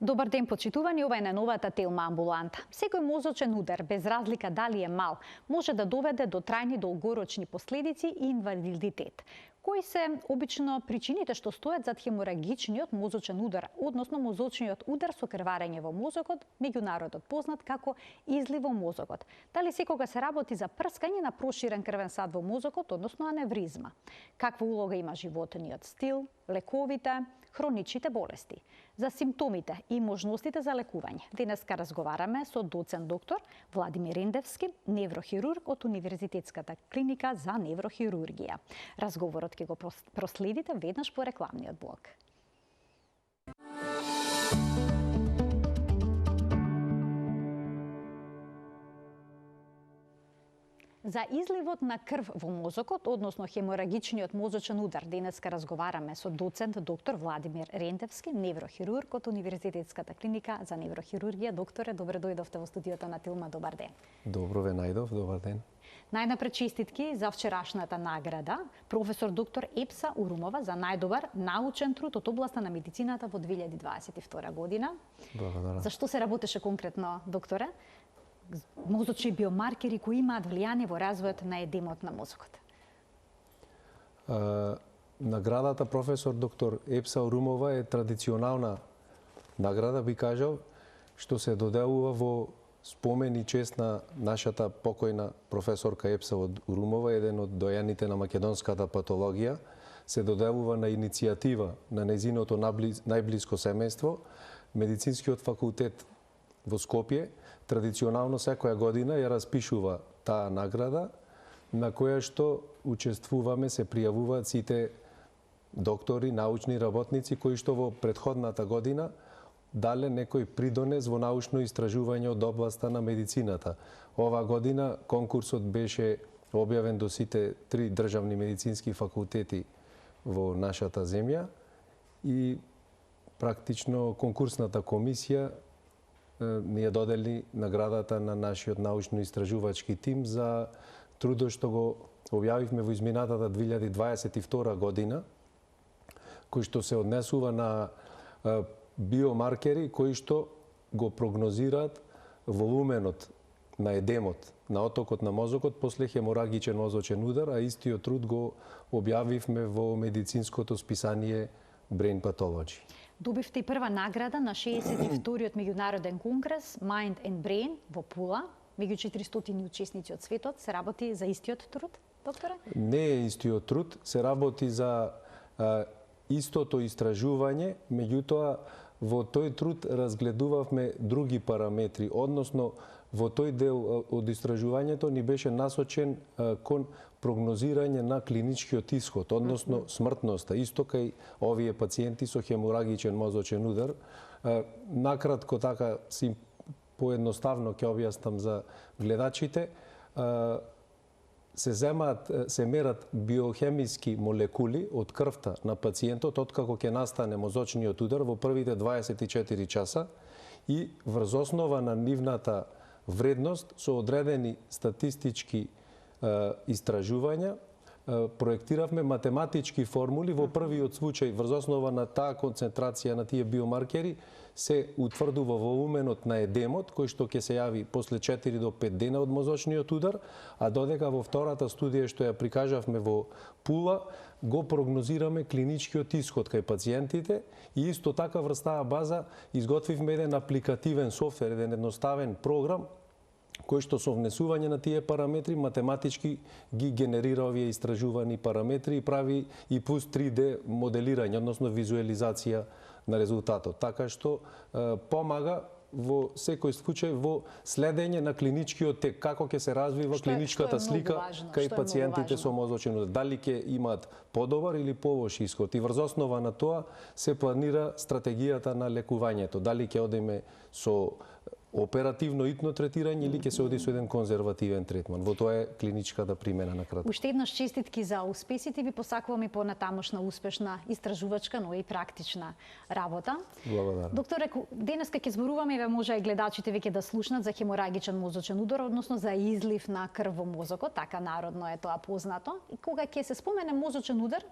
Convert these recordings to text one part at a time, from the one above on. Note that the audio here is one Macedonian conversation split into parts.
Добар ден, почитувани, ова е најновата Телма амбуланта. Секој мозочен удар, без разлика дали е мал, може да доведе до трајни долгорочни последици и инвалидитет. Кои се обично причините што стојат зад хеморагичниот мозочен удар, односно мозочниот удар со крварење во мозокот, меѓу народот познат како излив во мозокот? Дали секога се работи за прскање на проширен крвен сад во мозокот, односно аневризма? Каква улога има животниот стил, лековите, хроничните болести? За симптомите и можностите за лекување денеска разговараме со доцент доктор Владимир Рендевски, неврохирург од Универзитетската клиника за неврохирургија. Разговорот ќе го проследите веднаш по рекламниот блок. За изливот на крв во мозокот, односно хеморагичниот мозочен удар, денеска разговараме со доцент доктор Владимир Рендевски, неврохирург од Универзитетската клиника за неврохирургија. Докторе, добре дојдовте во студиото на Тилма. Добар ден. Добро ве најдов, добар ден. Најнапред честитки за вчерашната награда професор доктор Епса Урумова за најдобар научен труд од областа на медицината во 2022 година. Благодарам. Зашто се работеше конкретно, докторе? Мозочни биомаркери кои имаат влијание во развојот на едемот на мозокот. Наградата професор доктор Епса Урумова е традиционална награда, би кажал, што се доделува во спомен и чест на нашата покојна професорка Епса Урумова, еден од дојаните на македонската патологија. Се доделува на иницијатива на нејзиното најблиско семејство, Медицинскиот факултет во Скопје. Традиционално секоја година ја распишува таа награда, на која што учествуваме, се пријавуваат сите доктори, научни работници кои што во претходната година дале некој придонес во научно истражување од областа на медицината. Ова година конкурсот беше објавен до сите 3 државни медицински факултети во нашата земја и практично конкурсната комисија ни ја додели наградата на нашиот научно-истражувачки тим за трудот што го објавивме во изминатата 2022 година, кој што се однесува на биомаркери кои што го прогнозираат волуменот на едемот на отокот на мозокот после хеморагичен мозочен удар, а истиот труд го објавивме во медицинското списание Brain Pathology. Добивте и прва награда на 62-иот меѓународен конгрес Mind and Brain во Пула. Меѓу 400 учесници од светот се работи за истиот труд, докторе? Не е истиот труд, се работи за истото истражување, меѓутоа во тој труд разгледувавме други параметри, односно во тој дел од истражувањето ни беше насочен кон прогнозирање на клиничкиот исход, односно смртноста, исто кај овие пациенти со хеморагичен мозочен удар. Накратко така, поедноставно ќе објаснам за гледачите, се мерат биохемиски молекули од крвта на пациентот откако ќе настане мозочниот удар во првите 24 часа и врз основа на нивната вредност со одредени статистички истражувања проектиравме математички формули. Во првиот случај врз основа на таа концентрација на тие биомаркери се утврдува волуменот на едемот кој што ќе се јави после 4 до 5 дена од мозочниот удар, а додека во втората студија што ја прикажавме во Пула го прогнозираме клиничкиот исход кај пациентите и исто така врз таа база изготвивме еден апликативен софтвер, еден едноставен програм кој што со внесување на тие параметри математички ги генерира овие истражувани параметри и прави и плюс 3D моделирање, односно визуализација на резултатот. Така што помага во секој случај во следење на клиничкиот тек, како ќе се развива клиничката слика кај пациентите со мозочен удар. Дали ќе имаат подобар или полош исход. И врз основа на тоа се планира стратегијата на лекувањето. Дали ќе одиме со оперативно итно третирање или ќе се оди со еден конзервативен третман. Во тоа е клиничката примена на кратко. Уште еднаш честитки за успесите, ви посакувам и понатамошна успешна истражувачка, но и практична работа. Благодарам. Докторе, денеска ќе зборуваме, ве може и гледачите веќе да слушнат за хеморагичен мозочен удар, односно за излив на крв во мозокот, така народно е тоа познато. И кога ќе се спомене мозочен удар,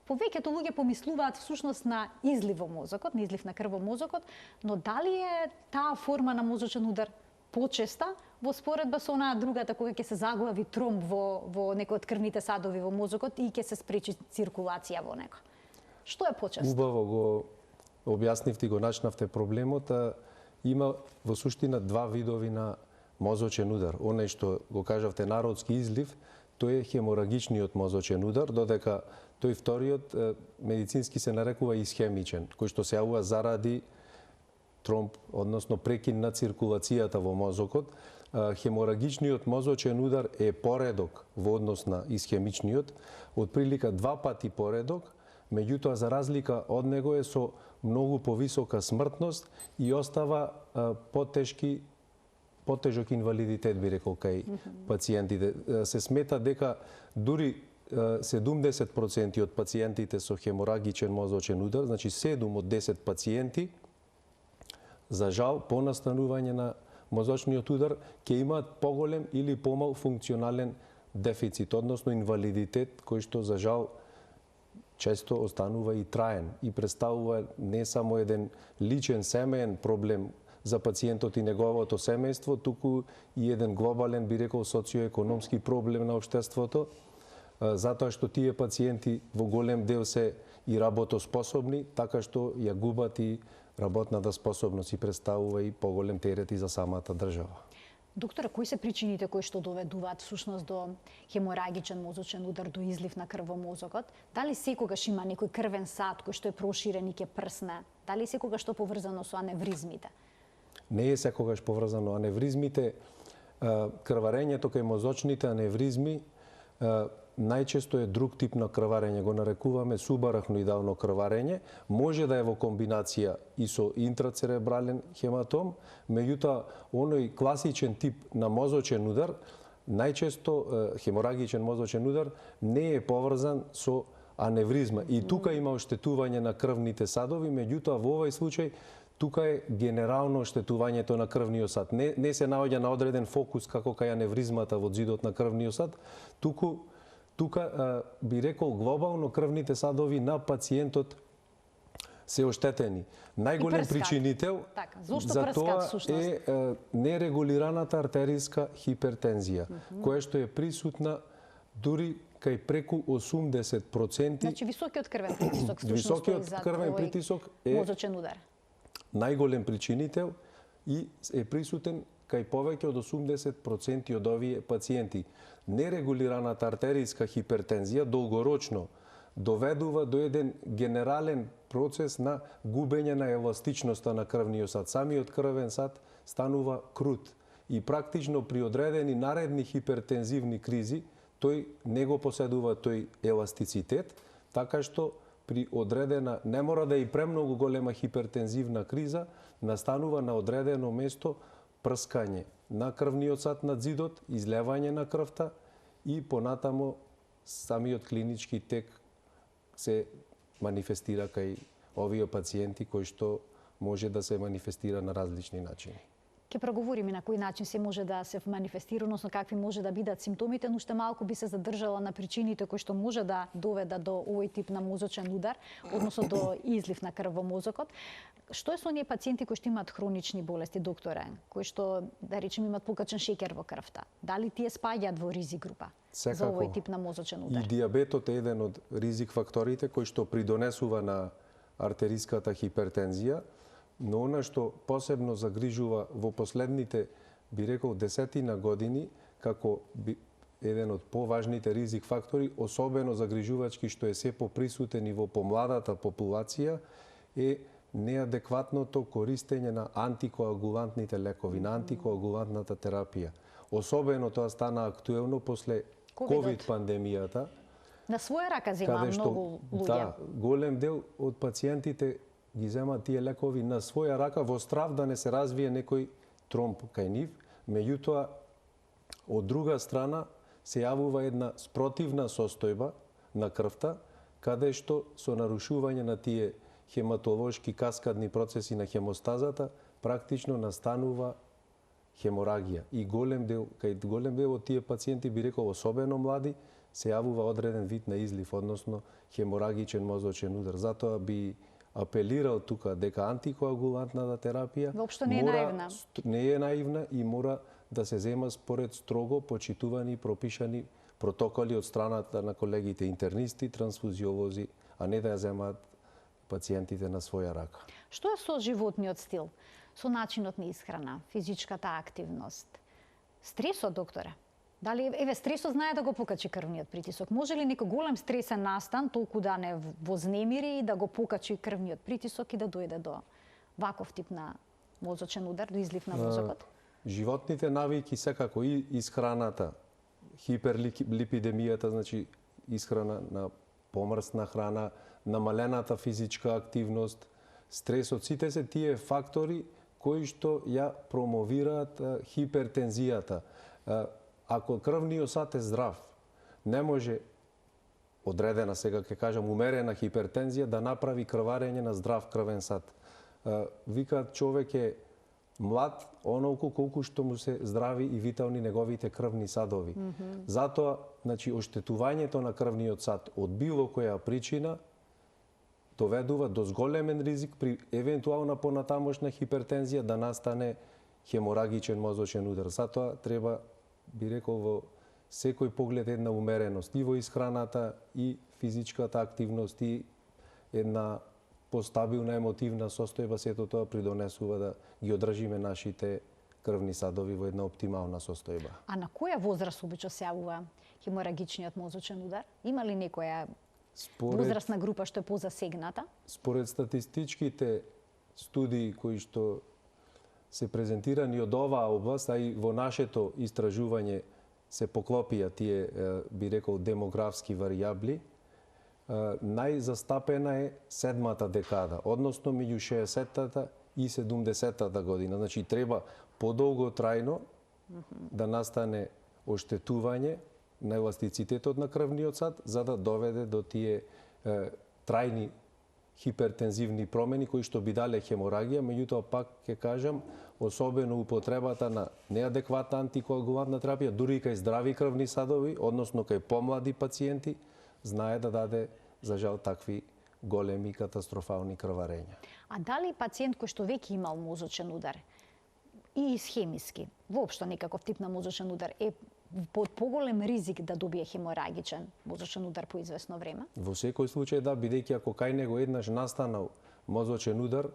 повеќето луѓе помислуваат всушност на излив во мозокот, на излив на крв во мозокот, но дали е таа форма на мозочен удар почеста во споредба со онаа другата кога ќе се заглави тромб во некој од крвните садови во мозокот и ќе се спречи циркулација во него? Што е почесто? Убаво го објаснивте и го начнавте проблемот, има во суштина два видови на мозочен удар. Оној што го кажавте народски излив, тој е хеморагичниот мозочен удар, додека тој вториот медицински се нарекува исхемичен, кој што се јавува заради тромб, односно прекин на циркулацијата во мозокот. Хеморагичниот мозочен удар е поредок во однос на исхемичниот, од прилика 2 пати поредок, меѓутоа за разлика од него е со многу повисока смртност и остава потежок инвалидитет, би рекол, кај пациентите. Се смета дека дури 70% од пациентите со хеморагичен мозочен удар, значи 7 од 10 пациенти, за жал, по настанување на мозочниот удар, ќе имаат поголем или помал функционален дефицит, односно инвалидитет, кој што за жал често останува и траен и представува не само еден личен семеен проблем за пациентот и неговото семејство, туку и еден глобален, би рекол, социоекономски проблем на општеството, затоа што тие пациенти во голем дел се и работоспособни, така што ја губат и работната способност и представува и поголем терет и за самата држава. Доктора, кои се причините кои што доведуваат всушност до хеморагичен мозочен удар, до излив на крв во мозокот? Дали секогаш има некој крвен сад кој што е проширен и ќе прсне? Дали секогаш што поврзано со аневризмите? Не е секогаш поврзано. Аневризмите, крварењето кај мозочните аневризми најчесто е друг тип на крварење, го нарекуваме субарахноидално крварење, може да е во комбинација и со интрацеребрален хематом, меѓутоа оној класичен тип на мозочен удар, најчесто хеморагичен мозочен удар, не е поврзан со аневризма. И тука има оштетување на крвните садови, меѓутоа во овој случај тука е генерално оштетувањето на крвниот сад. Не се наоѓа на одреден фокус како кај аневризмата во зидот на крвниот сад, тука би рекол глобално крвните садови на пациентот се оштетени. Најголем причинител за тоа е нерегулираната артериска хипертензија, која што е присутна дури кај преку 80%. Значи високиот крвен притисок високиот крвен притисок е мозочен удар. Најголем причинител и е присутен кај повеќе од 80% од овие пациенти. Нерегулираната артериска хипертензија долгорочно доведува до еден генерален процес на губење на еластичноста на крвниот сад. Самиот крвен сад станува крут и практично при одредени наредни хипертензивни кризи тој не го поседува тој еластицитет, така што при одредена, не мора да е и премногу голема хипертензивна криза, настанува на одредено место прскање на крвниот сад над зидот, излевање на крвта и понатамо самиот клинички тек се манифестира кај овие пациенти кои што може да се манифестира на различни начини. Ке проговориме на кој начин се може да се манифестира, односно какви може да бидат симптомите, но уште малку би се задржала на причините кои што може да доведат до овој тип на мозочен удар, односно до излив на крв во мозокот. Што е со оние пациенти кои што имаат хронични болести, докторе, кои што, да речем, имаат покачен шеќер во крвта? Дали тие спаѓаат во ризик група за овој тип на мозочен удар? И диабетот е еден од ризик факторите кој што придонесува на артериската хипертензија, но она што посебно загрижува во последните, би рекол, 10 години, како еден од поважните ризик фактори, особено загрижувачки што е се поприсутен и во помладата популација, е неадекватното користење на антикоагулантните лекови, на антикоагулантната терапија. Особено тоа стана актуелно после ковид пандемијата. На своја рака зема многу луѓе. Да, голем дел од пациентите ги земаат тие лекови на своја рака во страв да не се развие некој тромб кај нив, меѓутоа од друга страна се јавува една спротивна состојба на крвта, каде што со нарушување на тие хематолошки каскадни процеси на хемостазата практично настанува хеморагија. И кај голем дел од тие пациенти, би рекол особено млади, се јавува одреден вид на излив, односно хеморагичен мозочен удар. Затоа би апелирал тука дека антикоагулантната терапија воопшто не е наивна. Не е наивна и мора да се зема според строго почитувани и пропишани протоколи од страната на колегите интернисти, трансфузиолози, а не да ја земаат пациентите на своја рака. Што е со животниот стил? Со начинот на исхрана, физичката активност? Стресот, докторе? Дали, стресот знае да го покачи крвниот притисок. Може ли некој голем стресен настан толку да не вознемири и да го покачи крвниот притисок и да дојде до ваков тип на мозочен удар, до излив на мозокот? Животните навики секако и исхраната, хиперлипидемијата, значи исхрана на помрсна храна, намалената физичка активност, стресот, сите се тие фактори кои што ја промовираат хипертензијата. Ако крвниот сад е здрав, не може одредена, сега ќе кажам, умерена хипертензија да направи крварење на здрав крвен сад. Викаат човек е млад онолку колку што му се здрави и витални неговите крвни садови. Затоа, значи, оштетувањето на крвниот сад од било која причина доведува до зголемен ризик при евентуална понатамошна хипертензија да настане хеморагичен мозочен удар. Затоа треба, би рекол, во секој поглед една умереност и во исхраната, и физичката активност, и една постабилна емотивна состојба, сето тоа придонесува да ги одржиме нашите крвни садови во една оптимална состојба. А на која возраст обично се јавува хеморагичниот мозочен удар? Има ли некоја возрастна група што е позасегната? Според статистичките студии кои што се презентирани од оваа област, а и во нашето истражување се поклопија тие, би рекол, демографски варијабли, најзастапена е седмата декада, односно меѓу 60-та и 70-та година. Значи, треба подолго трајно да настане оштетување на еластицитетот на крвниот сад, за да доведе до тие трајни хипертензивни промени кои што би дале хеморагија, меѓутоа пак ќе кажам, особено употребата на неадекватна антикоагулантна терапија, дури и кај здрави крвни садови, односно кај помлади пациенти, знае да даде, за жал, такви големи катастрофални крварења. А дали пациент кој што веќе имал мозочен удар и исхемиски, воопшто некаков тип на мозочен удар, е под поголем ризик да добие хеморагичен мозочен удар по известно време? Во секој случај да, бидејќи ако кај него еднаш настанал мозочен удар,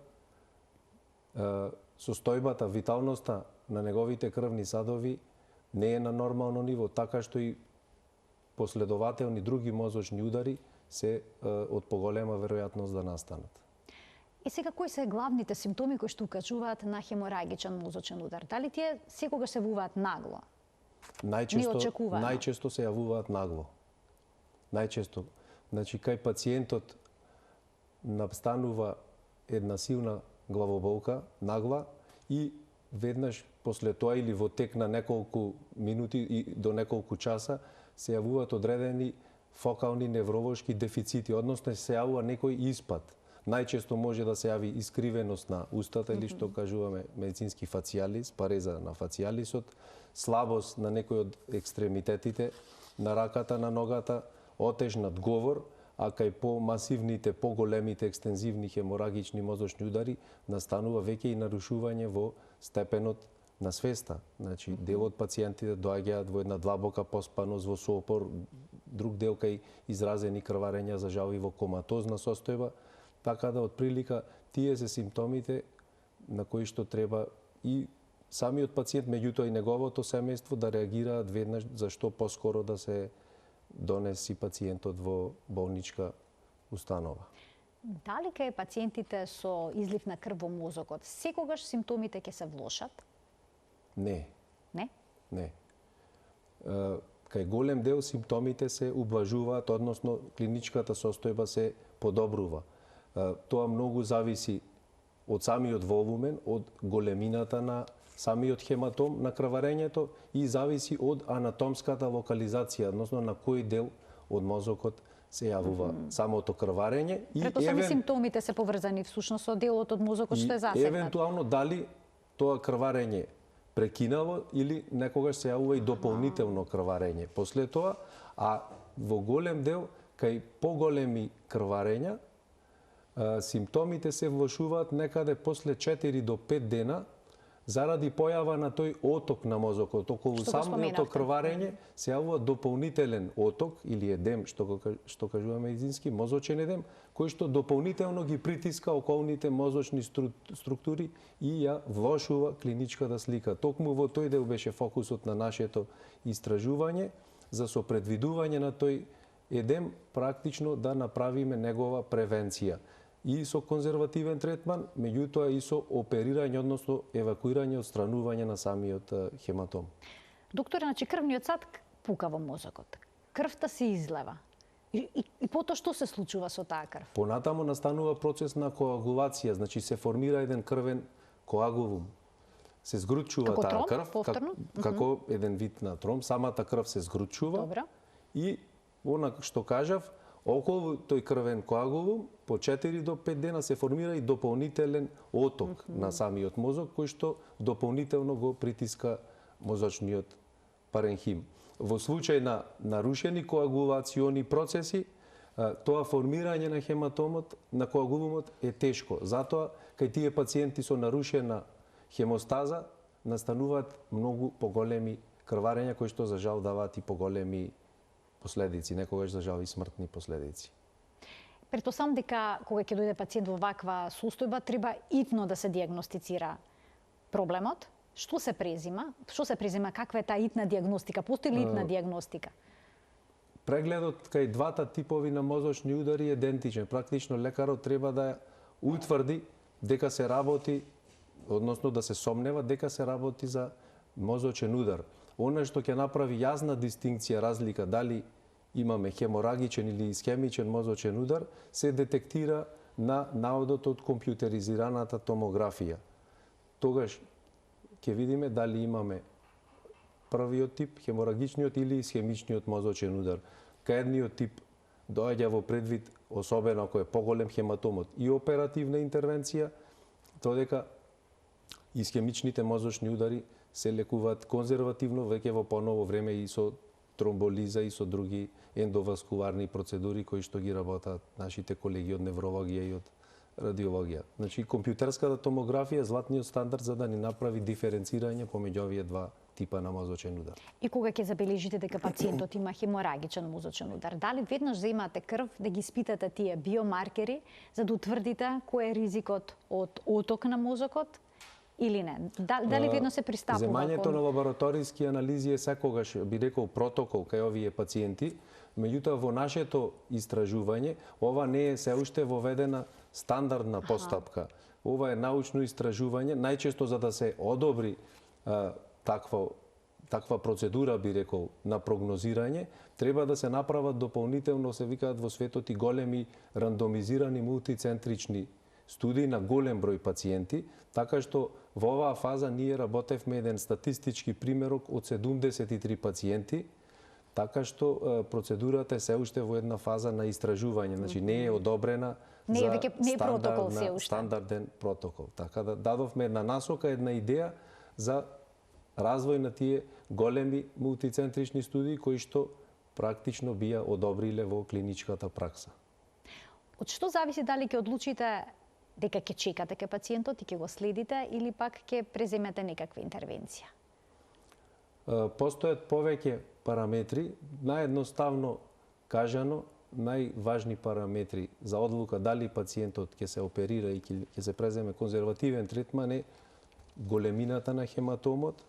состојбата, виталноста на неговите крвни садови не е на нормално ниво, така што и последователни други мозочни удари се од поголема веројатност да настанат. И сега, кои се главните симптоми кои што укажуваат на хеморагичен мозочен удар? Дали тие секогаш се јавуваат нагло? Најчесто се јавуваат нагло. Најчесто. Значи, кај пациентот настанува една силна главоболка, нагла, и веднаш после тоа или во тек на неколку минути и до неколку часа се јавуваат одредени фокални невролошки дефицити, односно се јавува некој испад. Најчесто може да се јави искривеност на устата или што кажуваме медицински фацијалис, пареза на фацијалисот, слабост на некој од екстремитетите на раката, на ногата, отежнат говор, а кај помасивните, поголемите екстензивни хеморагични мозочни удари настанува веќе и нарушување во степенот на свеста. Значи, дел од пациентите доаѓаат во една длабока поспаност, во сопор, друг дел кај изразени крварења, за жал и во коматозна состојба, така да од прилика тие се симптомите на кои што треба и самиот пациент, меѓутоа и неговото семејство да реагираат веднаш за што поскоро да се донеси пациентот во болничка установа. Дали кај пациентите со излив на крв во мозокот секогаш симптомите ќе се влошат? Не. Не? Не. Кај голем дел симптомите се ублажуваат, односно клиничката состојба се подобрува. Тоа многу зависи од самиот волумен, од големината на самиот хематом на крварењето и зависи од анатомската локализација, односно на кој дел од мозокот се јавува самото крварење. Претпоставувам симптомите се поврзани всушност со делот од мозокот што е засегнат. Евентуално дали тоа крварење прекинало или некогаш се јавува и дополнително крварење. После тоа, а во голем дел, кај поголеми крварења, симптомите се влошуваат некаде после 4 до 5 дена, заради појава на тој оток на мозокот. Околу самото крварење се јавува дополнителен оток или едем, што кажуваме медицински, мозочен едем, кој што дополнително ги притиска околните мозочни структури и ја влошува клиничката слика. Токму во тој дел беше фокусот на нашето истражување, за со предвидување на тој едем практично да направиме негова превенција. И со конзервативен третман, меѓутоа и со оперирање, односно евакуирање, отстранување на самиот хематом. Доктор, значи крвниот сад пука во мозокот. Крвта се излева. И потоа што се случува со таа крв? Понатаму настанува процес на коагулација, значи се формира еден крвен коагулум. Се згручува таа крв, како еден вид на тром, самата крв се згручува. Добро. И она што кажав, околу тој крвен коагулум по 4 до 5 дена се формира и дополнителен оток на самиот мозок, кој што дополнително го притиска мозочниот паренхим. Во случај на нарушени коагулациони процеси, тоа формирање на хематомот, на коагулумот е тешко. Затоа, кај тие пациенти со нарушена хемостаза, настануваат многу поголеми крварења, кои што за жал даваат и поголеми последици, некогаш за жал и смртни последици. Претпоставам дека кога ќе дојде пациент во ваква состојба, треба итно да се дијагностицира проблемот. Што се презима? Што се презима? Каква е таа итна дијагностика? Постои ли итна дијагностика? Прегледот кај двата типови на мозочни удари е идентичен. Практично лекарот треба да утврди дека се работи, односно да се сомнева дека се работи за мозочен удар. Она што ќе направи јасна дистинкција, разлика дали имаме хеморагичен или исхемичен мозочен удар, се детектира на наодот од компјутеризираната томографија. Тогаш ќе видиме дали имаме првиот тип, хеморагичниот или исхемичниот мозочен удар. Кај едниот тип доаѓа во предвид, особено ако е поголем хематомот, и оперативна интервенција, додека исхемичните мозочни удари се лекуваат конзервативно, веќе во поново време и со тромболиза и со други ендоваскуларни процедури кои што ги работат нашите колеги од неврологија и од радиологија. Значи, компјутерската томографија е златниот стандард за да ни направи диференцирање помеѓу овие два типа на мозочен удар. И кога ќе забележите дека пациентот има хеморагичен мозочен удар, дали веднаш земате крв да ги испитате тие биомаркери за да утврдите кој е ризикот од оток на мозокот или не? Дали веднаш се пристапува? Земањето на лабораториски анализи е секогаш, би рекол, протокол кај овие пациенти, меѓутоа во нашето истражување ова не е се уште воведена стандардна постапка. Ова е научно истражување, најчесто за да се одобри таква процедура, би рекол, на прогнозирање, треба да се направат дополнително, се викаат во светот, и големи рандомизирани мултицентрични студии на голем број пациенти, така што во оваа фаза ние работевме еден статистички примерок од 73 пациенти, така што процедурата е се уште во една фаза на истражување, значи не е одобрена за стандарден протокол. Така да дадовме една насока, една идеја за развој на тие големи мултицентрични студии кои што практично би ја одобриле во клиничката пракса. Од што зависи дали ќе одлучите дека ќе чекате ке пациентот и ќе го следите или пак ќе преземете некаква интервенција? Постојат повеќе параметри, наједноставно кажано, најважни параметри за одлука дали пациентот ќе се оперира и ќе се преземе конзервативен третман е големината на хематомот,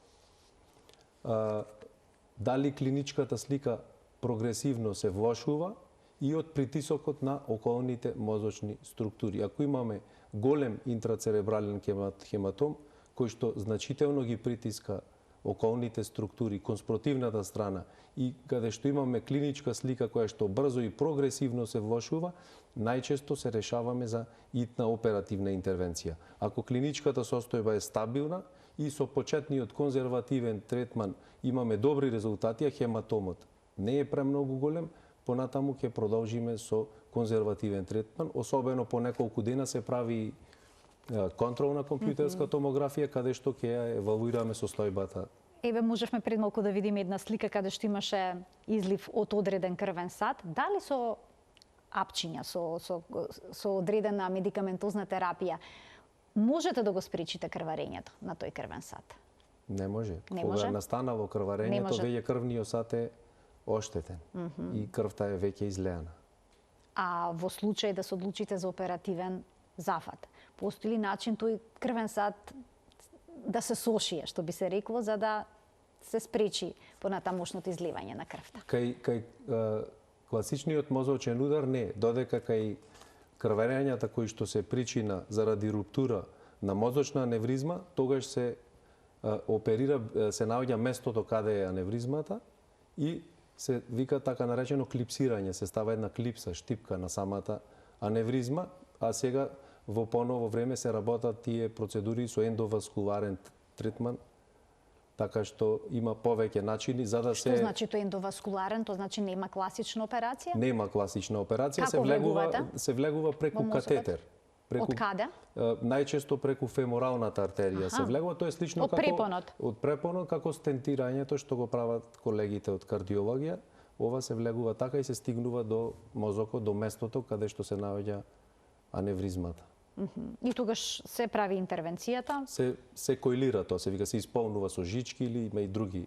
дали клиничката слика прогресивно се влошува и од притисокот на околните мозочни структури. Ако имаме голем интрацеребрален хематом, кој што значително ги притиска околните структури, кон спротивната страна, и каде што имаме клиничка слика која што брзо и прогресивно се влошува, најчесто се решаваме за итна оперативна интервенција. Ако клиничката состојба е стабилна и со почетниот конзервативен третман имаме добри резултати, а хематомот не е премногу голем, понатаму ќе продолжиме со конзервативен третман, особено по неколку дена се прави контрол на компјутерска томографија, каде што ќе ја евалуираме состојбата Еве можевме пред малку да видиме една слика каде што имаше излив од одреден крвен сад. Дали со апчиња, со одредена медикаментозна терапија, можете да го спречите крварењето на тој крвен сад? Не може. Не Кога може? настанало крварењето, веќе крвниот сад е оштетен и крвта е веќе излеана. А во случај да се одлучите за оперативен зафат, постои ли начин тој крвен сад да се сошие, што би се рекло, за да се спречи понатамошното изливање на крвта? Кај класичниот мозочен удар не, додека кај крварењата кои што се причина заради руптура на мозочна аневризма, тогаш се оперира, се наоѓа местото каде е аневризмата и се вика така наречено клипсирање, се става една клипса, штипка на самата аневризма, а сега во поново време се работат тие процедури со ендоваскуларен третман, така што има повеќе начини за да се... Што значи тој ендоваскуларен? Тоа значи нема класична операција? Нема класична операција, Како се влегува преку катетер. Од каде? Најчесто преку феморалната артерија се влегува, тоа е слично од препонот. Од препонот, како стентирањето што го прават колегите од кардиологија, ова се влегува така и се стигнува до мозокот, до местото каде што се наоѓа аневризмата. И тогаш се прави интервенцијата? Се коилира тоа, се вика, се исполнува со жички или има и други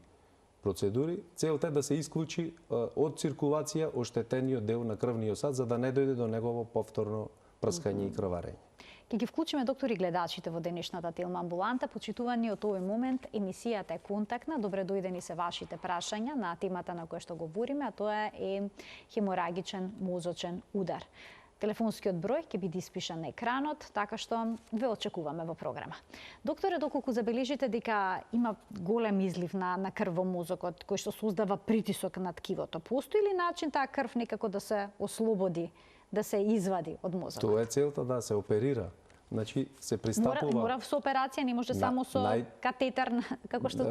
процедури. Целта е да се исклучи од циркулација оштетениот дел на крвниот сад за да не дојде до негово повторно прскање и крварење. Ке ги вклучиме доктори гледачите во денешната Телма амбуланта. Почитувани од овој момент, емисијата е контактна. Добре дојдени се вашите прашања на темата на која што говориме, а тоа е хеморагичен мозочен удар. Телефонскиот број ќе биде испишан на екранот, така што ве очекуваме во програма. Докторе, доколку забележите дека има голем излив на крв во мозокот, кој што создава притисок на ткивото, постои ли начин таа крв некако да се ослободи, да се извади од мозокот? Тоа е целта, да се оперира. Значи се пристапува... Мора со операција, не може само со катетер, како што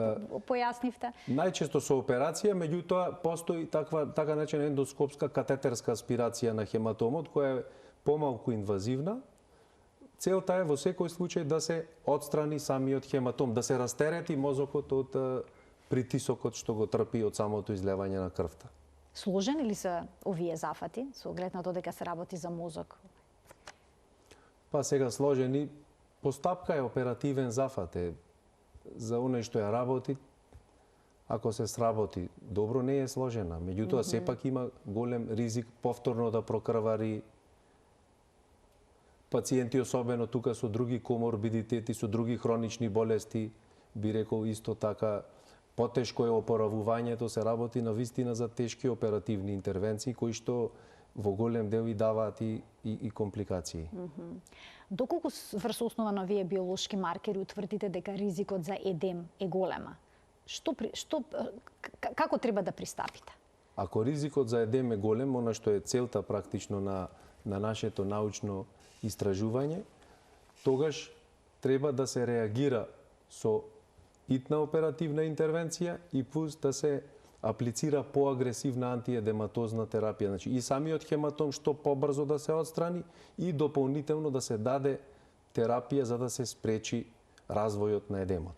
појаснивте? Најчесто со операција, меѓутоа постои така наречена ендоскопска катетерска аспирација на хематомот, која е помалку инвазивна. Целта е во секој случај да се отстрани самиот хематом, да се растерети мозокот од притисокот што го трпи од самото излевање на крвта. Сложени ли се овие зафати, со оглед на тоа дека се работи за мозок? Па сега сложени, постапка е оперативен зафат, за оној што ја работи, ако се сработи добро, не е сложена. Меѓутоа, сепак има голем ризик повторно да прокрвари пациенти, особено тука со други коморбидитети, со други хронични болести, би рекол исто така, потешко е опоравувањето, се работи на вистина за тешки оперативни интервенции, кои што во голем дел и даваат и компликации. Доколку врз основа на овие биолошки маркери утврдите дека ризикот за едем е голема, како треба да пристапите? Ако ризикот за едем е голем, она што е целта практично на нашето научно истражување, тогаш треба да се реагира со итна оперативна интервенција и плюс да се аплицира поагресивна антиедематозна терапија. Значи и самиот хематом што побрзо да се отстрани и дополнително да се даде терапија за да се спречи развојот на едемот.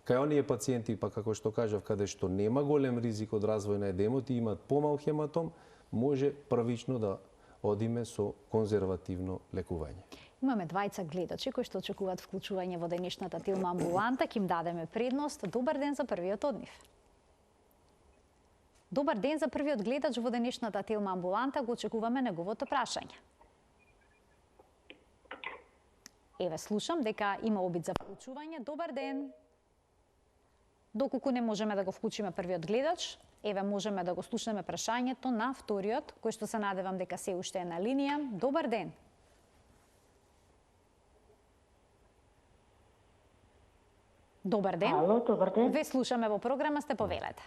Кај оние пациенти, па како што кажав, каде што нема голем ризик од развој на едемот и имаат помал хематом, може првично да одиме со конзервативно лекување. Имаме двајца гледачи кои што очекуваат вклучување во денешната Телма амбуланта, ќе им дадеме предност. Добар ден за првиот од нив. Добар ден за првиот гледач во денешната Телма амбуланта, го очекуваме неговото прашање. Еве, слушам дека има обид за вклучување. Добар ден. Доколку не можеме да го вклучиме првиот гледач, еве можеме да го слушаме прашањето на вториот, кој што се надевам дека се уште е на линија. Добар ден. Добар ден. Ало, добар ден. Ве слушаме во програма, сте повелете.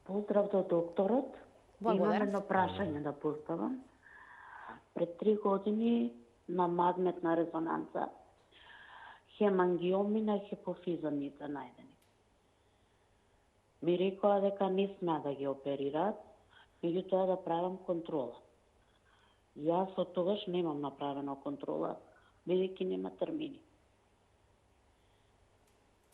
Поздрав до докторот. Благодарам. Имам едно прашање да поставам. Пред 3 години на магнетна резонанца хемангиоми на хипофизамите најдени. Ми рекоа дека не сме да ги оперираат, меѓутоа да правам контрола. Јас од тогаш немам направена контрола, бидејќи нема термини.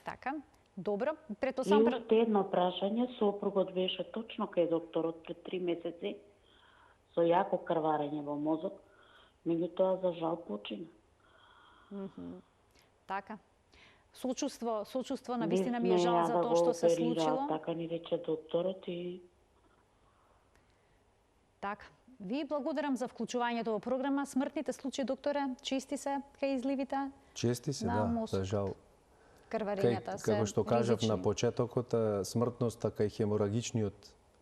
Така. Добро, И претпоставам уште едно прашање, сопругот беше точно кај докторот пред 3 месеци со јако крварење во мозок, меѓутоа за жал почина. така. Сочувство, на Не вистина ми е жал смеа за да тоа го што се оперираат, случило. така ни рече докторот и Така. Ви благодарам за вклучувањето во програма. Смртните случаи, докторе, чести се кај изливите Чести се, на да, мозок. за жал. Крварењата се Како што кажав ризични. на почетокот, смртноста кај хеморагичниот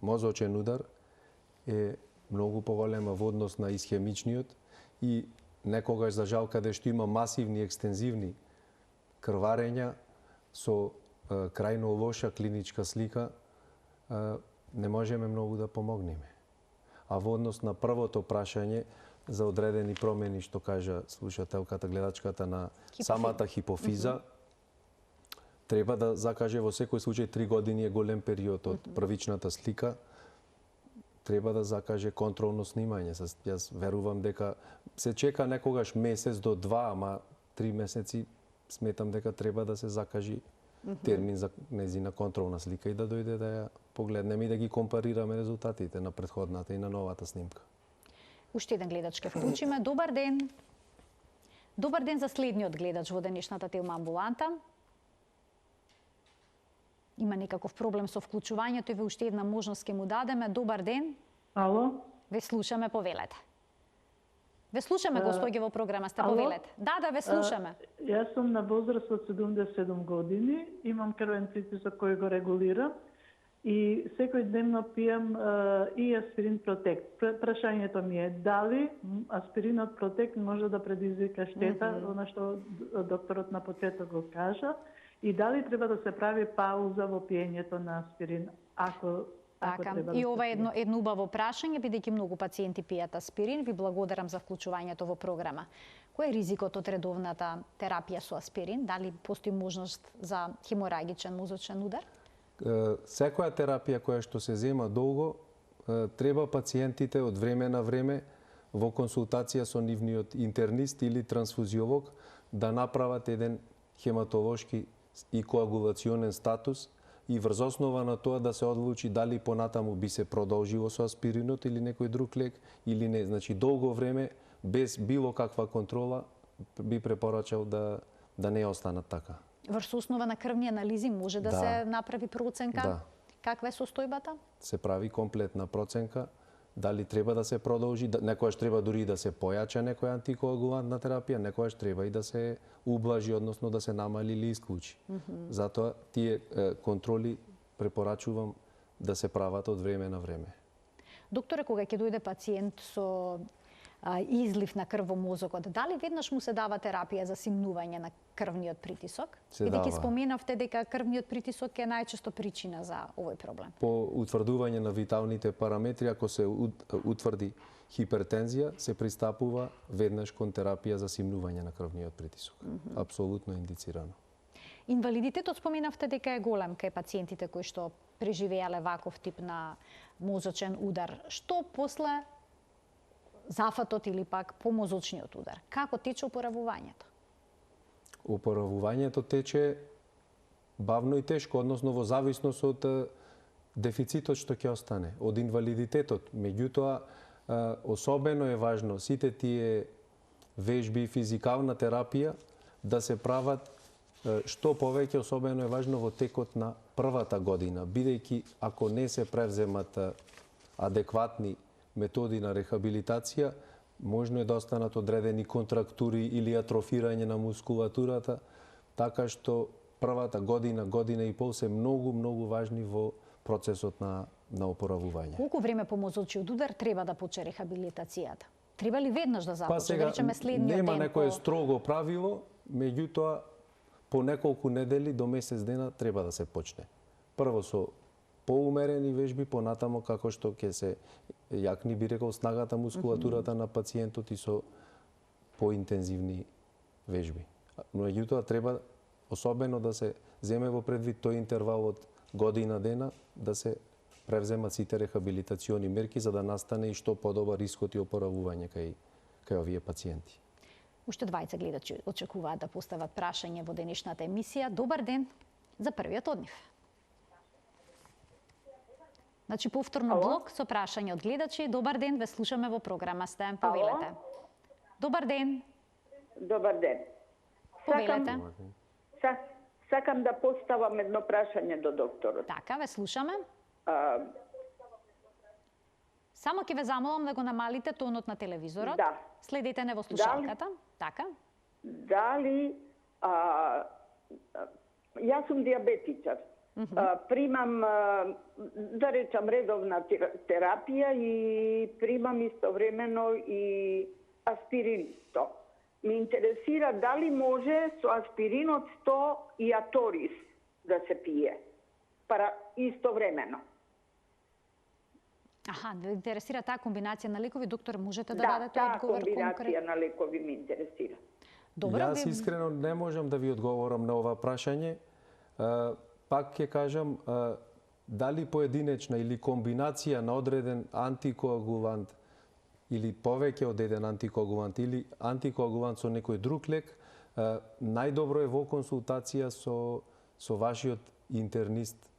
мозочен удар е многу поголема во однос на исхемичниот и некогаш за жал каде што има масивни екстензивни крварења со крајно лоша клиничка слика, не можеме многу да помогнеме. А во однос на првото прашање за одредени промени што кажа слушателката, гледачката на самата хипофиза, треба да закаже во секој случај 3 години е голем период од првичната слика. Треба да закаже контролно снимање. Јас верувам дека се чека некогаш месец до 2, ама 3 месеци сметам дека треба да се закажи термин за незина контролна слика и да дојде да ја погледнеме и да ги компарираме резултатите на претходната и на новата снимка. Уште еден гледач ке вклучиме. Добар ден. Добар ден за следниот гледач во денешната Телма амбуланта. Има некаков проблем со вклучувањето и ве уште една можност ке му дадеме. Добар ден. Ало? Ве слушаме, повелете. Ве слушаме, госпоѓе, во програма сте, ало? повелете. Да, ве слушаме. Јас сум на возраст од 77 години, имам крвен притисок кој го регулира и секој дневно пијам и аспирин Протект. Прашањето ми е дали аспиринот Протект може да предизвика штета, она што докторот на почеток го кажа, и дали треба да се прави пауза во пиењето на аспирин, ако Така, треба да и се ова е пие. едно убаво прашање, бидејќи многу пациенти пијат аспирин. Ви благодарам за вклучувањето во програма. Кој е ризикот од редовната терапија со аспирин? Дали постои можност за хеморагичен мозочен удар? Секоја терапија која што се зема долго, треба пациентите од време на време во консултација со нивниот интернист или трансфузиолог да направат еден хематолошки и коагулационен статус и врз основа на тоа да се одлучи дали понатаму би се продолжило со аспиринот или некој друг лек или не. Значи долго време без било каква контрола би препорачал да не останат така. Врз основа на крвни анализи може да се направи проценка? Да. Каква е состојбата? Се прави комплетна проценка дали треба да се продолжи, некојаш треба дури да се појача некоја антикоагулантна терапија, некојаш треба и да се ублажи, односно да се намали или исклучи. Затоа тие контроли препорачувам да се прават од време на време. Докторе, кога ќе дојде пациент со излив на крв во мозокот, дали веднаш му се дава терапија за симнување на крвниот притисок? Се Бидејќи дава. споменавте дека крвниот притисок е најчесто причина за овој проблем. По утврдување на виталните параметри, ако се утврди хипертензија, се пристапува веднаш кон терапија за симнување на крвниот притисок. Апсолутно индицирано. Инвалидитетот споменавте дека е голем кај пациентите кои што преживеале ваков тип на мозочен удар. Што после зафатот или пак помозочниот удар? Како тече опоравувањето? Опоравувањето тече бавно и тешко, односно во зависност од дефицитот што ќе остане, од инвалидитетот. Меѓутоа, особено е важно сите тие вежби и физикална терапија да се прават што повеќе, особено е важно во текот на првата година, бидејќи ако не се превземат адекватни методи на рехабилитација, можно е да останат одредени контрактури или атрофирање на мускулатурата, така што првата година, година и пол се многу важни во процесот на опоравување. Колку време по мозочниот удар треба да почне рехабилитацијата? Треба ли веднаш да започне? Па сега, да речеме следниот нема ден некое строго правило, меѓутоа по неколку недели до месец дена треба да се почне. Прво со поумерени вежби, понатамо како што ќе се јакни, би рекол, снагата, мускулатурата на пациентот и со поинтензивни вежби. Но меѓутоа треба особено да се земе во предвид тој интервал од година дена да се превземат сите рехабилитациони мерки за да настане и што подобар исход и опоравување кај овие пациенти. Уште двајца гледачи очекуваат да постават прашање во денешната емисија. Добар ден. за првиот од нив. Значи, повторно Ало? блок со прашање од гледачи. Добар ден, ве слушаме во програма сте. Повелете. Добар ден. Добар ден. Повелете. Сакам да поставам едно прашање до докторот. Така, ве слушаме. А, Само ќе ве замолам да го намалите тонот на телевизорот. Да. Следете не во слушалката. Така. Дали јас сум диабетичар. Примам, да речам, редовна терапија и примам истовремено и аспиринто. Ме интересира дали може со аспиринот 100 и аторис да се пие истовремено. Аха, ве интересира таа комбинација на лекови, доктор, можете да Да, дадете таа одговор комбинација конкретно? на лекови ме интересира. Добро, Јас искрено не можам да ви одговорам на ова прашање. Пак ќе кажам, дали поединечна или комбинација на одреден антикоагулант или повеќе од еден антикоагулант или антикоагулант со некој друг лек, најдобро е во консултација со вашиот интернист.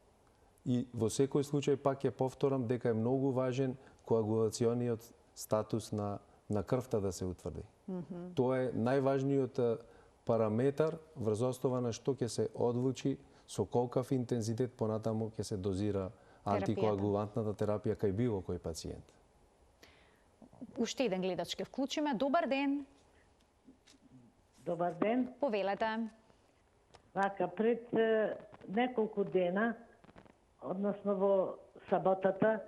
И во секој случај пак ќе повторам дека е многу важен коагулациониот статус на крвта да се утврди. Тоа е најважниот параметар врз основа на што ќе се одлучи со колкав интензитет понатаму ќе се дозира антикоагулантната терапија кај било кој пациент. Уште еден гледач ќе вклучиме. Добар ден. Добар ден. Повелете. Вака, пред неколку дена, односно во саботата,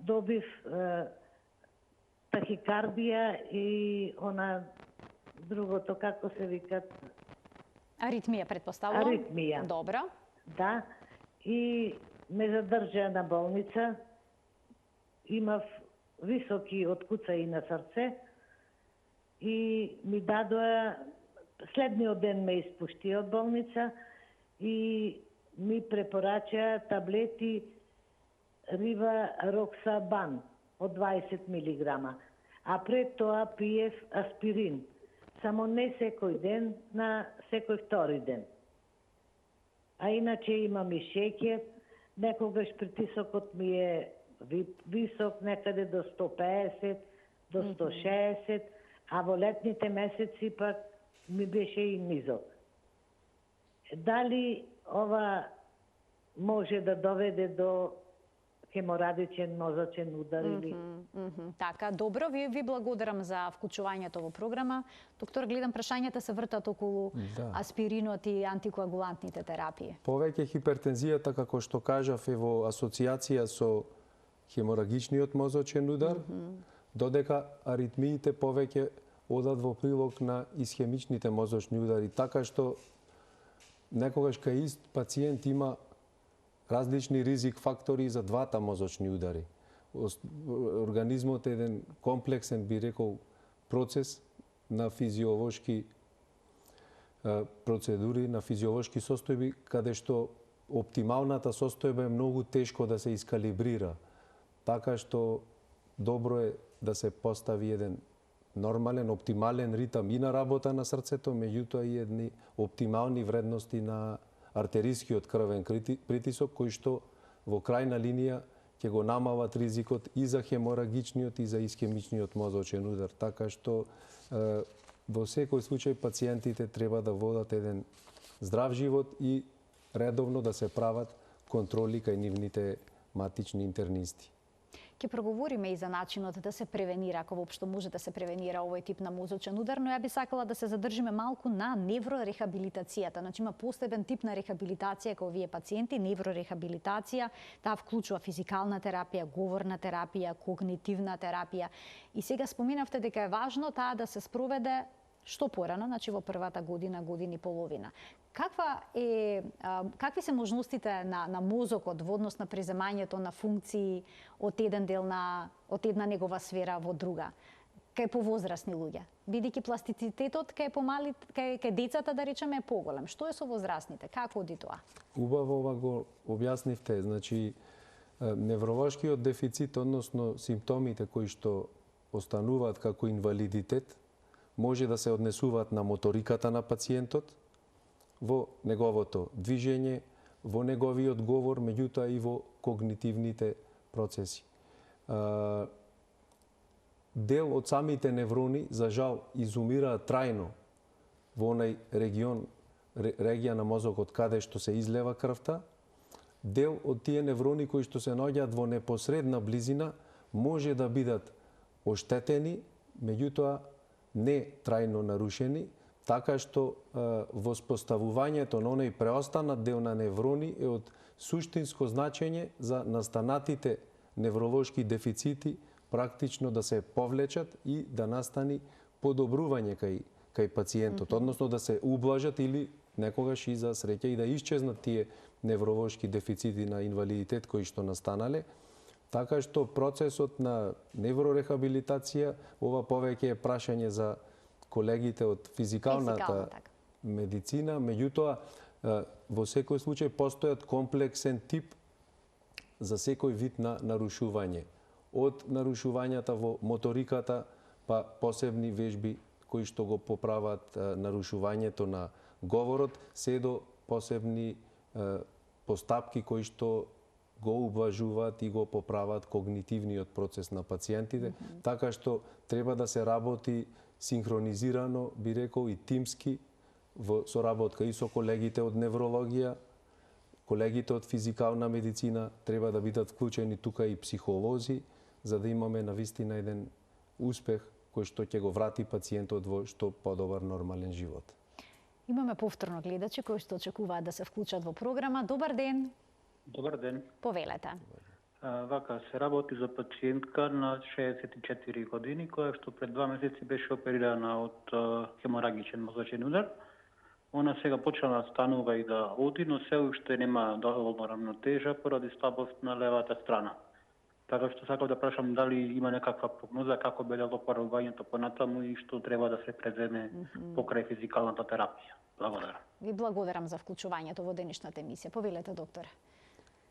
добив тахикардија и она другото, како се викат? Аритмија, предпоставувам. Аритмија. Добро. Да. И ме задржа на болница. Имав високи откуцаи на срце и ми дадоа, следниот ден ме испушти од болница и ми препорача таблети Рива Роксабан од 20 милиграма. А пред тоа пиев аспирин. Само не секој ден, на секој втори ден. А иначе имам и шеќер, некогаш притисокот ми е висок, некаде до 150, до 160, а во летните месеци пак ми беше и низок. Дали ова може да доведе до хеморадичен мозочен удар или... Така, добро, ви благодарам за вклучувањето во програма. Доктор, гледам прашањата се вртат околу аспиринот и антикоагулантните терапии. Повеќе хипертензијата, како што кажав, е во асоциација со хеморагичниот мозочен удар, додека аритмиите повеќе одат во прилог на исхемичните мозочни удари, така што некогаш кај ист пациент има различни ризик фактори за двата мозочни удари. Организмот е еден комплексен, би рекол, процес на физиолошки процедури, на физиолошки состојби, каде што оптималната состојба е многу тешко да се искалибрира. Така што добро е да се постави еден нормален, оптимален ритам и на работа на срцето, меѓутоа и едни оптимални вредности на артерискиот крвен притисок, кој што во крајна линија ќе го намалат ризикот и за хеморагичниот и за исхемичниот мозочен удар. Така што во секој случај пациентите треба да водат еден здрав живот и редовно да се прават контроли кај нивните матични интернисти. Ќе проговориме и за начинот да се превенира, ако воопшто може да се превенира овој тип на мозочен удар, но ја би сакала да се задржиме малку на неврорехабилитацијата. Значи има посебен тип на рехабилитација кај овие пациенти, неврорехабилитација, таа вклучува физикална терапија, говорна терапија, когнитивна терапија. И сега споменавте дека е важно таа да се спроведе што порано, значи во првата година, година и половина. Какви се можностите на мозокот во однос на преземањето на функции од еден дел од една негова сфера во друга? Кај повозрасни луѓе, бидејќи пластицитетот кај децата, да речеме, е поголем. Што е со возрастните? Како оди тоа? Убаво ова го објаснивте. Значи, невролошкиот дефицит, односно симптомите кои што остануваат како инвалидитет, може да се однесуваат на моториката на пациентот, во неговото движење, во неговиот говор, меѓутоа и во когнитивните процеси. Дел од самите неврони, за жал, изумираат трајно во онај регија на мозокот каде што се излева крвта. Дел од тие неврони кои што се наоѓаат во непосредна близина може да бидат оштетени, меѓутоа не трајно нарушени, така што воспоставувањето на оној преостанат дел на неврони е од суштинско значење за настанатите невролошки дефицити практично да се повлечат и да настани подобрување кај пациентот, односно да се ублажат или некогаш и за среќа и да исчезнат тие невролошки дефицити на инвалидитет кои што настанале. Така што процесот на неврорехабилитација, ова повеќе е прашање за колегите од физикалната медицина, меѓутоа во секој случај постојат комплексен тип за секој вид на нарушување. Од нарушувањата во моториката, па посебни вежби кои што го поправат нарушувањето на говорот, се до посебни постапки кои што го ублажуваат и го поправат когнитивниот процес на пациентите, така што треба да се работи синхронизирано, би рекол, и тимски во соработка и со колегите од неврологија, колегите од физикална медицина, треба да бидат вклучени тука и психолози, за да имаме навистина еден успех кој што ќе го врати пациентот во што подобар нормален живот. Имаме повторно гледачи кои што очекуваат да се вклучат во програма. Добар ден. Добар ден. Повелете. Вака, се работи за пациентка на 64 години, која што пред 2 месеци беше оперирана од хеморагичен мозочен удар. Она сега почнала да станува и да оди, но се уште нема доволно рамнотежа поради слабост на левата страна. Така што сакам да прашам дали има некаква прогноза како беле опаровањето понатаму и што треба да се преземе покрај физикалната терапија. Благодарам. Ви благодарам за вклучувањето во денешната емисија. Повелете, докторе.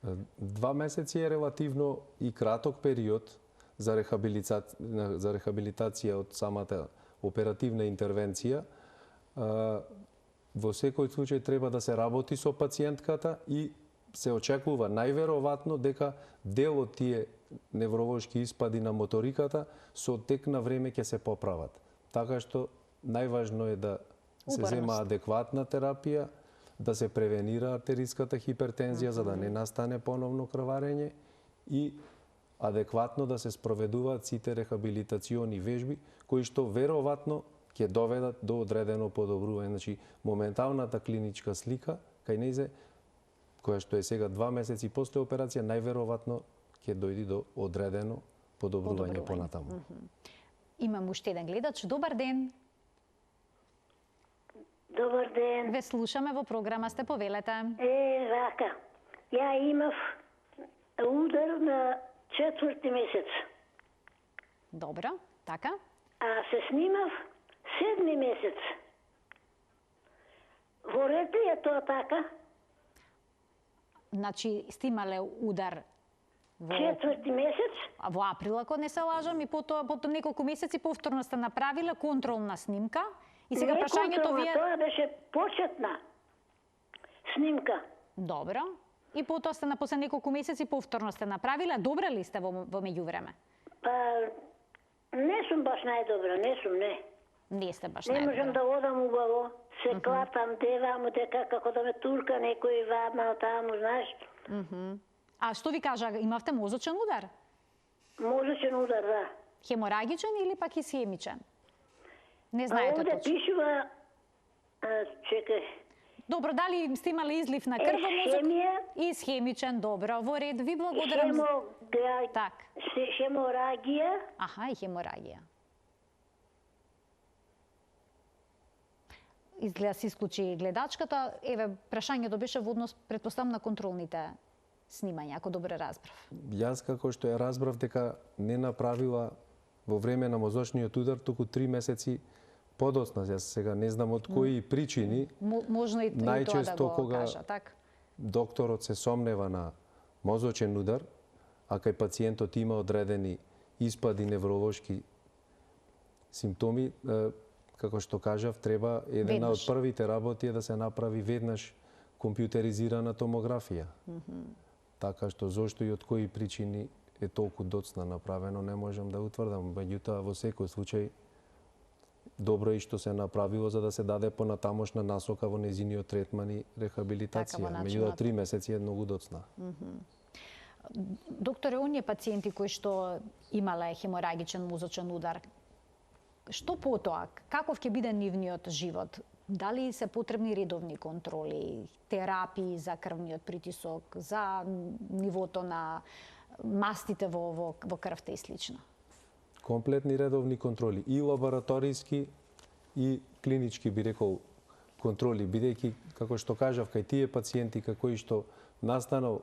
2 месеци е релативно и краток период за рехабилитација од самата оперативна интервенција. Во секој случај треба да се работи со пациентката и се очекува најверојатно дека дел од тие невролошки испади на моториката со тек на време ќе се поправат. Така што најважно е да се зема адекватна терапија, да се превенира артериската хипертензија за да не настане поновно крварење и адекватно да се спроведуваат сите рехабилитациони вежби кои што веројатно ќе доведат до одредено подобрување. Значи, моменталната клиничка слика кај нејзе, која што е сега 2 месеци после операција, најверојатно ќе дојди до одредено подобрување понатаму. Имам уште еден гледач. Добар ден. Добар ден. Ве слушаме во програма, сте, повелете. Вака. Ја имав удар на 4-ти месец. Добро, така. А се снимав 7-ми месец. Во ред ли е тоа така? Значи, сте имале удар во 4-ти месец? Во април, ако не се лажам, и потоа неколку месеци повторно сте направиле контролна снимка. И сега не прашањето ви е... тоа беше почетна снимка. Добро. И потоа сте после неколку месеци повторно сте направиле. Добра ли сте во меѓувреме? Па, не сум баш најдобра, не. Не сте баш најдобра. Не можам да одам убаво, се клатам, девам, дека како да ме турка некој вадна таму, знаеш. А што ви кажа, имавте мозочен удар? Мозочен удар, да. Хеморагичен или пак исхемичен? Не знаете точно. Овде пишува, чекај. Добро, дали сте имали излив на крв во мозок? Исхемичен, добро, во ред, ви благодарам. Хеморагија. Аха, и хеморагија. Изгледа се исклучи гледачката. Еве, прашањето беше во однос, претпоставам, на контролните снимања, ако добро разбрав. Јас како што ја разбрав дека не направила во време на мозочниот удар, туку 3 месеци подоцна. Јас сега не знам од кои причини. Можно и тоа да го кажа, така. Докторот се сомнева на мозочен удар, а кај пациентот има одредени испади невролошки симптоми, како што кажав, треба една од првите работи е да се направи веднаш компјутеризирана томографија. Така што зошто и од кои причини е толку доцна направено, не можам да утврдам. Меѓутоа, во секој случај, добро е што се направило за да се даде понатамошна насока во незиниот третман и рехабилитација. Меѓутоа, 3 месеци е многу доцна. Докторе, оние пациенти кои што имале хеморагичен мозочен удар, што потоа? Каков ќе биде нивниот живот? Дали се потребни редовни контроли, терапии за крвниот притисок, за нивото на мастите во крвта и слично? Комплетни редовни контроли, и лабораториски и клинички, би рекол, контроли, бидејќи, како што кажав, кај тие пациенти како и што настанал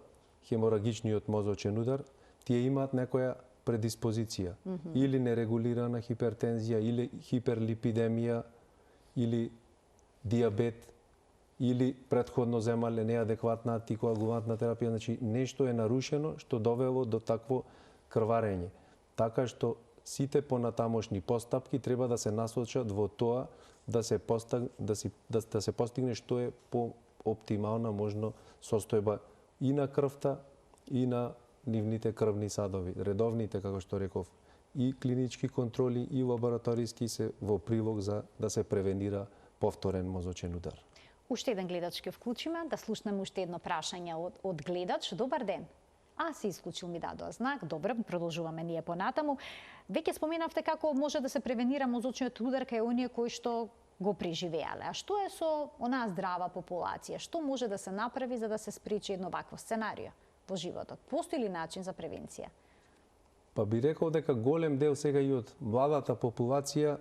хеморагичниот мозочен удар, тие имаат некоја предиспозиција, или нерегулирана хипертензија, или хиперлипидемија, или диабет, или претходно земале неадекватна антикоагулантна терапија, значи нешто е нарушено што довело до такво крварење. Така што сите понатамошни постапки треба да се насочат во тоа да се постигне што е по-оптимална можно состојба и на крвта и на нивните крвни садови. Редовните, како што реков, и клинички контроли и лабораториски се во прилог за да се превенира повторен мозочен удар. Уште еден гледач ќе вклучиме, да слушнеме уште едно прашање од гледач. Добар ден. Се исклучил, ми дадоа знак. Добро, продолжуваме ние понатаму. Веќе споменавте како може да се превенира мозочниот удар кај оние кои што го преживеале. А што е со онаа здрава популација? Што може да се направи за да се спречи едно вакво сценарио во животот? Постои ли начин за превенција? Па би рекол дека голем дел сега и од младата популација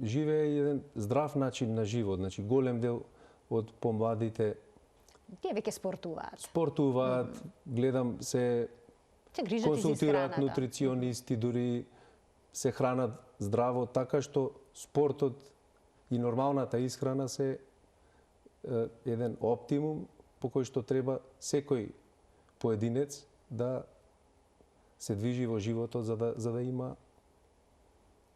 живее еден здрав начин на живот. Значи, голем дел од помладите тие веќе спортуваат. Спортуваат, гледам се консултираат нутриционисти, дури се хранат здраво, така што спортот и нормалната исхрана се еден оптимум по кој што треба секој поединец да се движи во животот за да има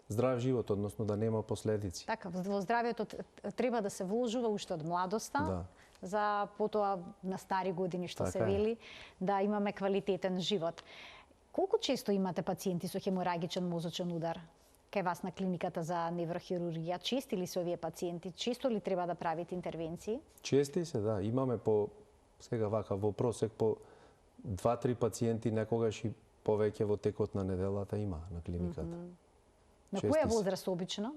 здрав живот, односно да нема последици. Така, во здравието треба да се вложува уште од младоста, за потоа на стари години, што се вели, да имаме квалитетен живот. Колку често имате пациенти со хеморагичен мозочен удар? Кај вас на клиниката за неврохирургија, чести ли се овие пациенти? Често ли треба да правите интервенции? Чести се, да. Имаме сега вака, во просек по 2-3 пациенти, некогаш и повеќе во текот на неделата има на клиниката. На која возраст обично?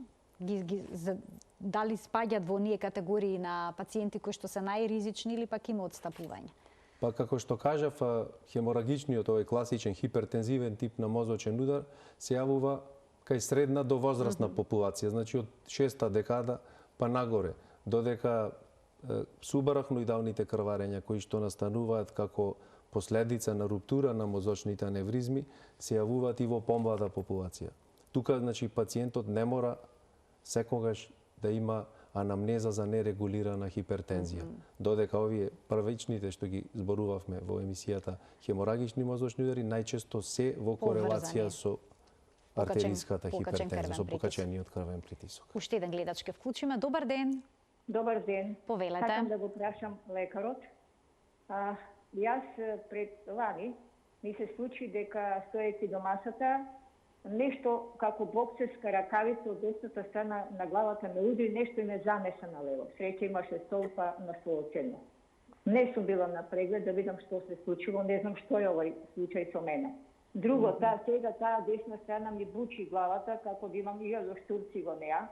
Дали спаѓаат во оние категории на пациенти кои што се најризични или пак има отстапување? Па како што кажав, хеморагичниот, овој класичен хипертензивен тип на мозочен удар се јавува кај средна до возрастна популација, значи од 6-та декада па нагоре, додека субарахноидалните крварења кои што настануваат како последица на руптура на мозочните аневризми се јавуваат и во помлада популација. Тука, значи, пациентот не мора секогаш да има анамнеза за нерегулирана хипертензија. Додека овие првичните што ги зборувавме во емисијата хеморагични мозочни удари најчесто се во корелација со артериската хипертензија, со покачениот крвен притисок. Уште еден гледач ке вклучиме. Добар ден. Добар ден. Повелете. Сакам да го прашам лекарот. Јас пред лани ми се случи дека стоејќи до масата, нешто како боксерска ракавица од десната страна на главата ме удри, нешто и ме занесе на лево. Среќа имаше стол, па на столот седнав. Не сум била на преглед да видам што се случило, не знам што е овој случај со мене. Друго, сега таа десна страна ми бучи главата, како да имам и штурци во неа.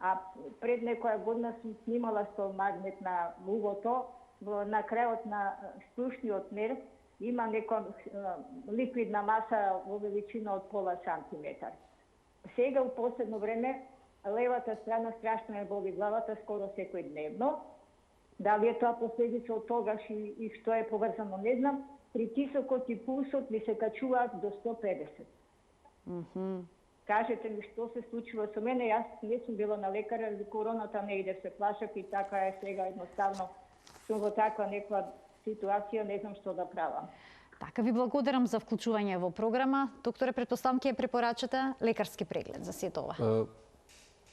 А пред некоја година сум снимала со магнет на угото, на крајот на струшниот нерв има нека ликвидна маса во величина од пола сантиметар. Сега, у последно време, левата страна страшно ме боли главата скоро секој дневно. Дали е тоа последица од тогаш и што е поврзано, не знам. Притисокот и пулсот ми се качуваат до 150. Кажете ми што се случува со мене, јас не сум била на лекар, короната не иде, се плашав и така е сега едноставно. Сум во таква неква ситуација, не знам што да правам. Така, ви благодарам за вклучување во програма. Докторе, претпоставам ќе препорачате лекарски преглед за сето ова.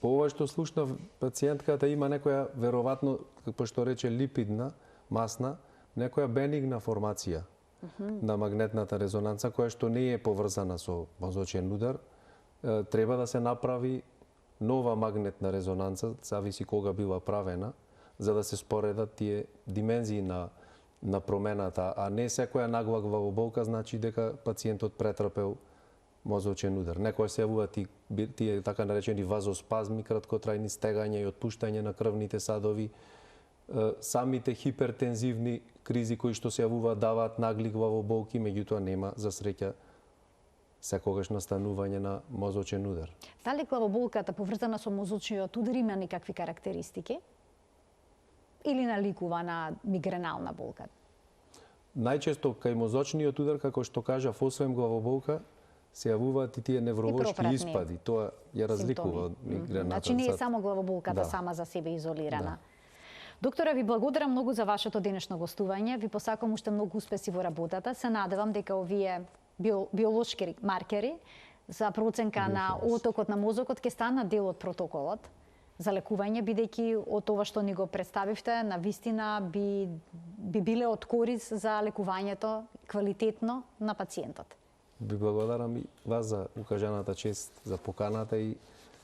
По ова што слушнав, пациентката има некоја, веројатно, како што рече, липидна, масна, некоја бенигна формација на магнетната резонанца, која што не е поврзана со мозочен удар. Треба да се направи нова магнетна резонанца, зависи кога била правена, за да се споредат тие димензии на промената, а не секоја нагла главоболка значи дека пациентот претрпел мозочен удар. Некоја се јавуваат тие така наречени вазоспазми, краткотрајни стегања и отпуштање на крвните садови, самите хипертензивни кризи кои што се јавуваат даваат нагли главоболки, меѓутоа нема за среќа секогаш настанување на мозочен удар. Дали главоболката поврзана со мозочниот удар има никакви карактеристики? Или наликува на мигренална болка? Најчесто кај мозочниот удар, како што кажав, освен главоболка, се јавуваат и тие невролошки испади. Тоа ја разликува од мигрената. Значи не е само главоболката сама за себе изолирана. Докторе, ви благодарам многу за вашето денешно гостување. Ви посакувам уште многу успеси во работата. Се надевам дека овие биолошки маркери за проценка на отокот на мозокот ќе станат дел од протоколот за лекување, бидејќи од ова што ни го представивте, на вистина би биле од корис за лекувањето квалитетно на пациентот. Ви благодарам и вас за укажаната чест, за поканата и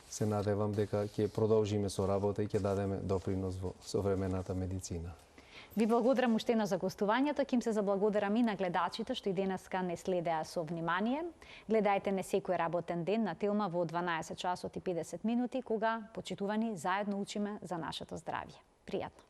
се надевам дека ќе продолжиме со работа и ќе дадеме допринос во современата медицина. Ви благодарам уштено за гостувањето, ким се заблагодарам и на гледачите што и денеска не следеа со внимание. Гледајте не секој работен ден на Телма во 12 часот и 50 минути, кога, почитувани, заедно учиме за нашето здравје. Пријатно!